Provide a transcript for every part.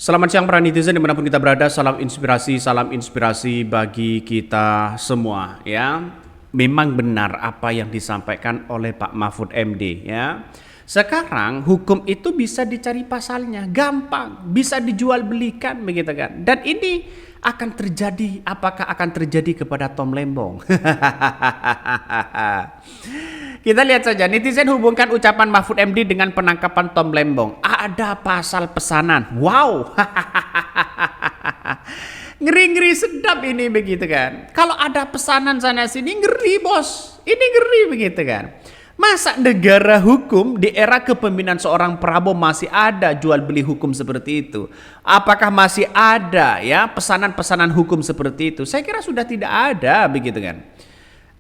Selamat siang para netizen dimanapun kita berada, salam inspirasi bagi kita semua ya. Memang benar apa yang disampaikan oleh Pak Mahfud MD ya. Sekarang hukum itu bisa dicari pasalnya, gampang, bisa dijual belikan begitu kan. Dan ini akan terjadi, apakah akan terjadi kepada Tom Lembong? Kita lihat saja, netizen hubungkan ucapan Mahfud MD dengan penangkapan Tom Lembong. Ada pasal pesanan. Wow. Ngeri-ngeri sedap ini begitu kan. Kalau ada pesanan sana sini ngeri bos. Ini ngeri begitu kan. Masa negara hukum di era kepemimpinan seorang Prabowo masih ada jual beli hukum seperti itu? Apakah masih ada ya pesanan-pesanan hukum seperti itu? Saya kira sudah tidak ada begitu kan.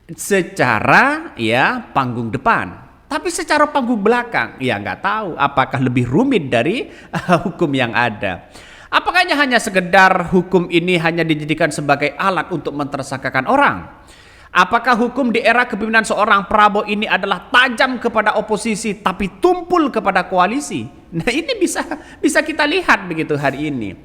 Secara ya panggung depan, tapi secara panggung belakang ya nggak tahu apakah lebih rumit dari hukum yang ada. Apakah hanya sekedar hukum ini hanya dijadikan sebagai alat untuk mentersangkakan orang? Apakah hukum di era kepemimpinan seorang Prabowo ini adalah tajam kepada oposisi tapi tumpul kepada koalisi? Nah ini bisa kita lihat begitu hari ini.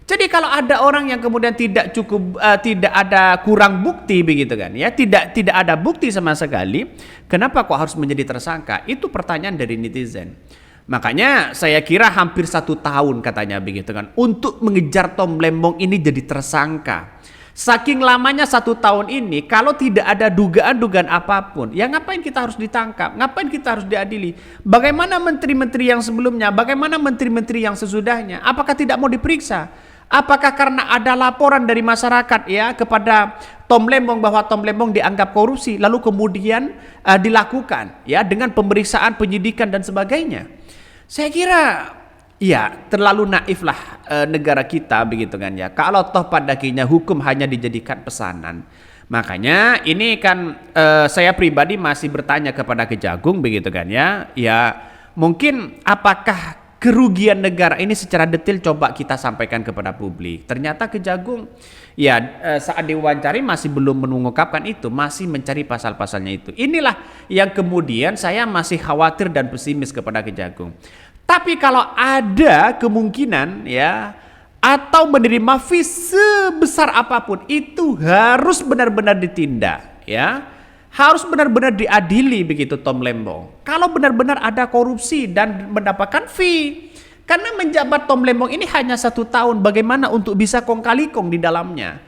Jadi kalau ada orang yang kemudian tidak cukup, tidak ada kurang bukti begitu kan ya, tidak ada bukti sama sekali, kenapa kok harus menjadi tersangka? Itu pertanyaan dari netizen. Makanya saya kira hampir 1 tahun katanya begitu kan untuk mengejar Tom Lembong ini jadi tersangka. Saking lamanya 1 tahun ini, kalau tidak ada dugaan-dugaan apapun, ya ngapain kita harus ditangkap? Ngapain kita harus diadili? Bagaimana menteri-menteri yang sebelumnya? Bagaimana menteri-menteri yang sesudahnya? Apakah tidak mau diperiksa? Apakah karena ada laporan dari masyarakat ya kepada Tom Lembong bahwa Tom Lembong dianggap korupsi, lalu kemudian dilakukan ya dengan pemeriksaan, penyidikan dan sebagainya? Saya kira ya terlalu naif lah negara kita begitu kan ya. Kalau toh pada akhirnya hukum hanya dijadikan pesanan. Makanya ini kan saya pribadi masih bertanya kepada Kejagung begitu kan ya. Ya mungkin apakah kerugian negara ini secara detail coba kita sampaikan kepada publik. Ternyata Kejagung ya saat diwawancari masih belum mengungkapkan itu, masih mencari pasal-pasalnya itu. Inilah yang kemudian saya masih khawatir dan pesimis kepada Kejagung. Tapi kalau ada kemungkinan ya atau menerima fee sebesar apapun itu harus benar-benar ditindak ya. Harus benar-benar diadili begitu Tom Lembong. Kalau benar-benar ada korupsi dan mendapatkan fee. Karena menjabat Tom Lembong ini hanya 1 tahun. Bagaimana untuk bisa kong kali kong di dalamnya?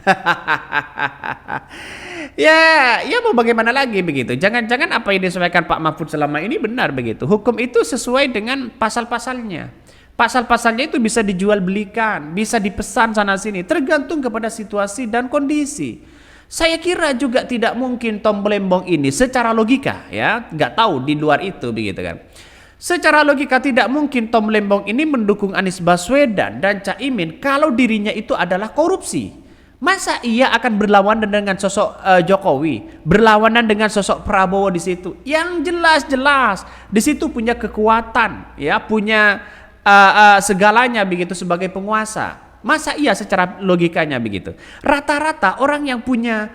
ya mau bagaimana lagi begitu. Jangan-jangan apa yang disampaikan Pak Mahfud selama ini benar begitu. Hukum itu sesuai dengan pasal-pasalnya. Pasal-pasalnya itu bisa dijual belikan, bisa dipesan sana sini. Tergantung kepada situasi dan kondisi. Saya kira juga tidak mungkin Tom Lembong ini secara logika ya, nggak tahu di luar itu begitu kan. Secara logika tidak mungkin Tom Lembong ini mendukung Anies Baswedan dan Caimin kalau dirinya itu adalah korupsi. Masa ia akan berlawanan dengan sosok Jokowi, berlawanan dengan sosok Prabowo di situ? Yang jelas-jelas di situ punya kekuatan ya, punya segalanya begitu sebagai penguasa. Masa iya secara logikanya begitu? Rata-rata orang yang punya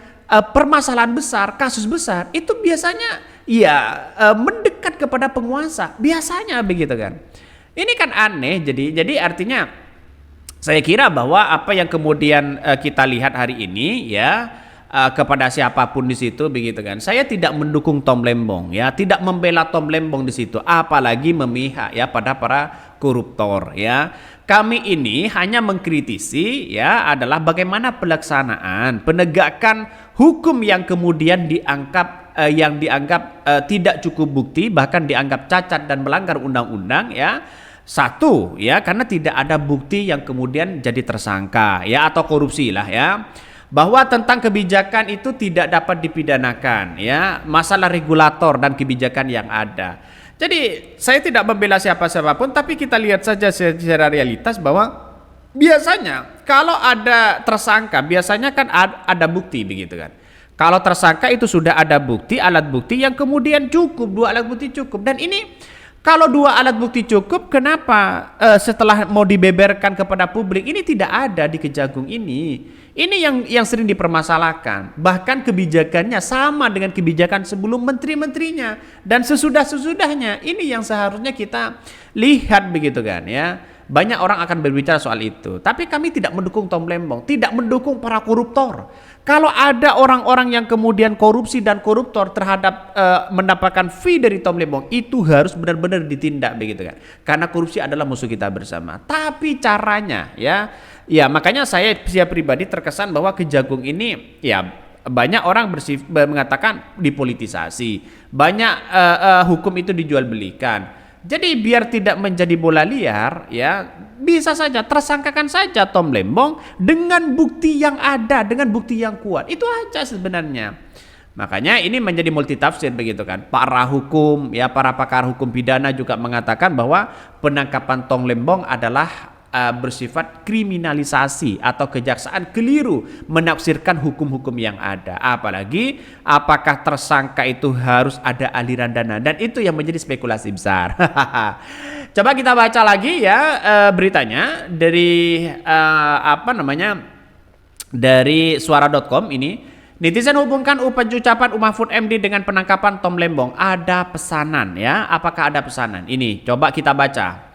permasalahan besar, kasus besar, itu biasanya ya mendekat kepada penguasa. Biasanya begitu kan. Ini kan aneh, jadi artinya saya kira bahwa apa yang kemudian kita lihat hari ini ya kepada siapapun di situ begitu kan. Saya tidak mendukung Tom Lembong ya, tidak membela Tom Lembong di situ, apalagi memihak ya pada para koruptor ya. Kami ini hanya mengkritisi ya adalah bagaimana pelaksanaan penegakan hukum yang kemudian dianggap tidak cukup bukti, bahkan dianggap cacat dan melanggar undang-undang ya. Satu ya karena tidak ada bukti yang kemudian jadi tersangka ya atau korupsi lah ya. Bahwa tentang kebijakan itu tidak dapat dipidanakan ya, masalah regulator dan kebijakan yang ada. Jadi saya tidak membela siapa-siapapun, tapi kita lihat saja secara realitas bahwa biasanya kalau ada tersangka biasanya kan ada bukti begitu kan. Kalau tersangka itu sudah ada bukti, alat bukti yang kemudian cukup, 2 alat bukti cukup. Dan ini kalau 2 alat bukti cukup, kenapa setelah mau dibeberkan kepada publik ini tidak ada di Kejagung ini? Ini yang sering dipermasalahkan. Bahkan kebijakannya sama dengan kebijakan sebelum menteri-menterinya dan sesudah-sesudahnya. Ini yang seharusnya kita lihat begitu kan ya. Banyak orang akan berbicara soal itu. Tapi kami tidak mendukung Tom Lembong, tidak mendukung para koruptor. Kalau ada orang-orang yang kemudian korupsi dan koruptor terhadap mendapatkan fee dari Tom Lembong, itu harus benar-benar ditindak begitu kan. Karena korupsi adalah musuh kita bersama. Tapi caranya ya makanya saya pribadi terkesan bahwa Kejagung ini ya banyak orang mengatakan dipolitisasi. Banyak hukum itu dijual belikan. Jadi biar tidak menjadi bola liar ya, bisa saja tersangkakan saja Tom Lembong dengan bukti yang ada, dengan bukti yang kuat. Itu aja sebenarnya. Makanya ini menjadi multitafsir begitu kan. Para hukum ya, para pakar hukum pidana juga mengatakan bahwa penangkapan Tom Lembong adalah bersifat kriminalisasi atau kejaksaan keliru menafsirkan hukum-hukum yang ada. Apalagi apakah tersangka itu harus ada aliran dana, dan itu yang menjadi spekulasi besar. Coba kita baca lagi ya beritanya dari dari suara.com ini. Netizen hubungkan pencucapan Mahfud MD dengan penangkapan Tom Lembong. Ada pesanan ya. Apakah ada pesanan? Ini coba kita baca.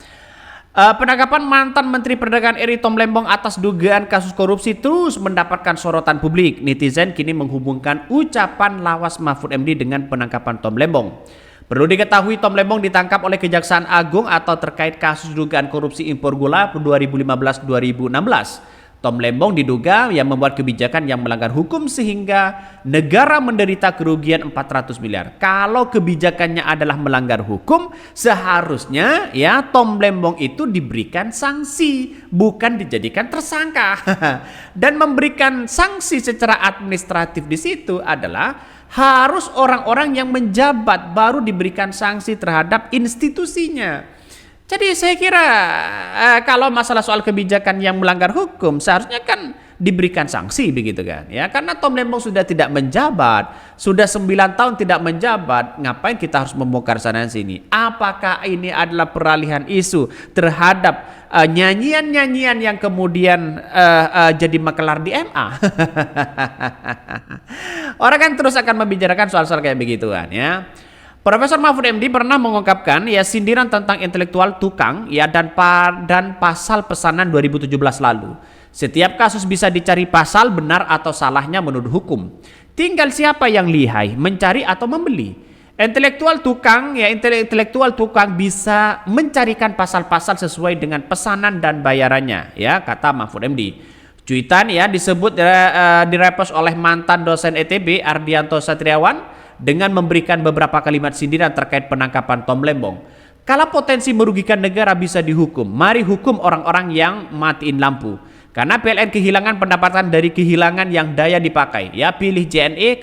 Penangkapan mantan Menteri Perdagangan RI Tom Lembong atas dugaan kasus korupsi terus mendapatkan sorotan publik. Netizen kini menghubungkan ucapan lawas Mahfud MD dengan penangkapan Tom Lembong. Perlu diketahui Tom Lembong ditangkap oleh Kejaksaan Agung atau terkait kasus dugaan korupsi impor gula 2015-2016. Tom Lembong diduga yang membuat kebijakan yang melanggar hukum sehingga negara menderita kerugian 400 miliar. Kalau kebijakannya adalah melanggar hukum, seharusnya ya Tom Lembong itu diberikan sanksi, bukan dijadikan tersangka. Dan memberikan sanksi secara administratif di situ adalah harus orang-orang yang menjabat baru diberikan sanksi terhadap institusinya. Jadi saya kira kalau masalah soal kebijakan yang melanggar hukum seharusnya kan diberikan sanksi begitu kan ya, karena Tom Lembong sudah tidak menjabat, sudah 9 tahun tidak menjabat, ngapain kita harus membongkar sana sini? Apakah ini adalah peralihan isu terhadap nyanyian-nyanyian yang kemudian jadi makelar di MA? Orang kan terus akan membicarakan soal-soal kayak begituan ya. Profesor Mahfud MD pernah mengungkapkan ya sindiran tentang intelektual tukang ya dan pasal pesanan 2017 lalu. Setiap kasus bisa dicari pasal benar atau salahnya menurut hukum. Tinggal siapa yang lihai mencari atau membeli. Intelektual tukang bisa mencarikan pasal-pasal sesuai dengan pesanan dan bayarannya ya, kata Mahfud MD. Cuitan ya disebut direpost oleh mantan dosen ITB Ardianto Satriawan dengan memberikan beberapa kalimat sindiran terkait penangkapan Tom Lembong. Kalau potensi merugikan negara bisa dihukum, mari hukum orang-orang yang matiin lampu. Karena PLN kehilangan pendapatan dari kehilangan yang daya dipakai. Ya pilih JNE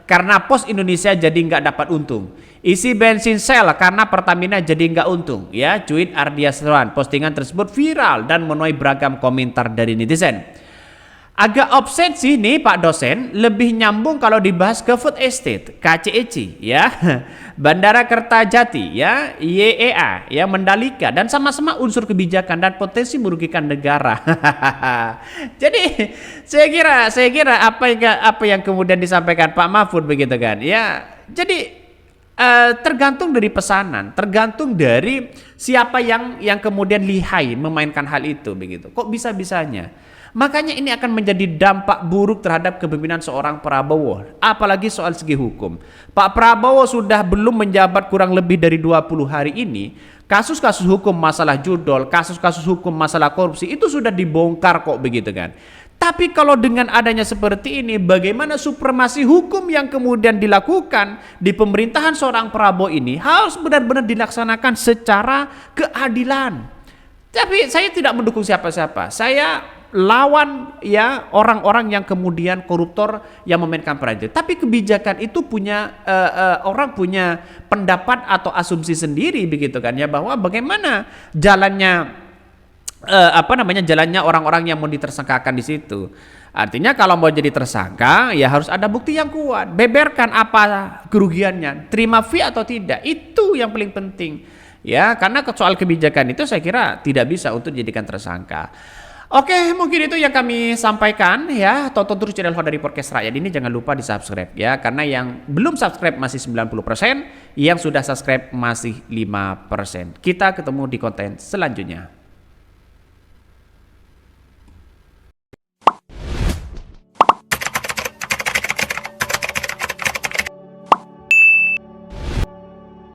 karena Pos Indonesia jadi nggak dapat untung. Isi bensin sel karena Pertamina jadi nggak untung. Ya cuit Ardia Seruan. Postingan tersebut viral dan menuai beragam komentar dari netizen. Agak offset sih nih Pak dosen, lebih nyambung kalau dibahas ke food estate, KCEC ya, Bandara Kertajati ya, YEA ya, Mandalika, dan sama-sama unsur kebijakan dan potensi merugikan negara. Jadi saya kira apa yang kemudian disampaikan Pak Mahfud begitu kan ya. Jadi tergantung dari pesanan, tergantung dari siapa yang kemudian lihai memainkan hal itu begitu. Kok bisa-bisanya? Makanya ini akan menjadi dampak buruk terhadap kepemimpinan seorang Prabowo, apalagi soal segi hukum. Pak Prabowo sudah belum menjabat kurang lebih dari 20 hari ini, kasus-kasus hukum masalah judol, kasus-kasus hukum masalah korupsi itu sudah dibongkar kok begitu kan. Tapi kalau dengan adanya seperti ini, bagaimana supremasi hukum yang kemudian dilakukan di pemerintahan seorang Prabowo ini harus benar-benar dilaksanakan secara keadilan. Tapi saya tidak mendukung siapa-siapa. Saya lawan ya orang-orang yang kemudian koruptor yang memainkan peran itu. Tapi kebijakan itu punya orang punya pendapat atau asumsi sendiri begitu kan ya, bahwa bagaimana jalannya jalannya orang-orang yang mau ditersangkakan di situ. Artinya kalau mau jadi tersangka ya harus ada bukti yang kuat. Beberkan apa kerugiannya, terima fee atau tidak, itu yang paling penting. Ya, karena soal kebijakan itu saya kira tidak bisa untuk dijadikan tersangka. Oke, mungkin itu yang kami sampaikan ya. Tonton terus channel dari Podcast Rakyat ini, jangan lupa di subscribe ya. Karena yang belum subscribe masih 90%, yang sudah subscribe masih 5%. Kita ketemu di konten selanjutnya.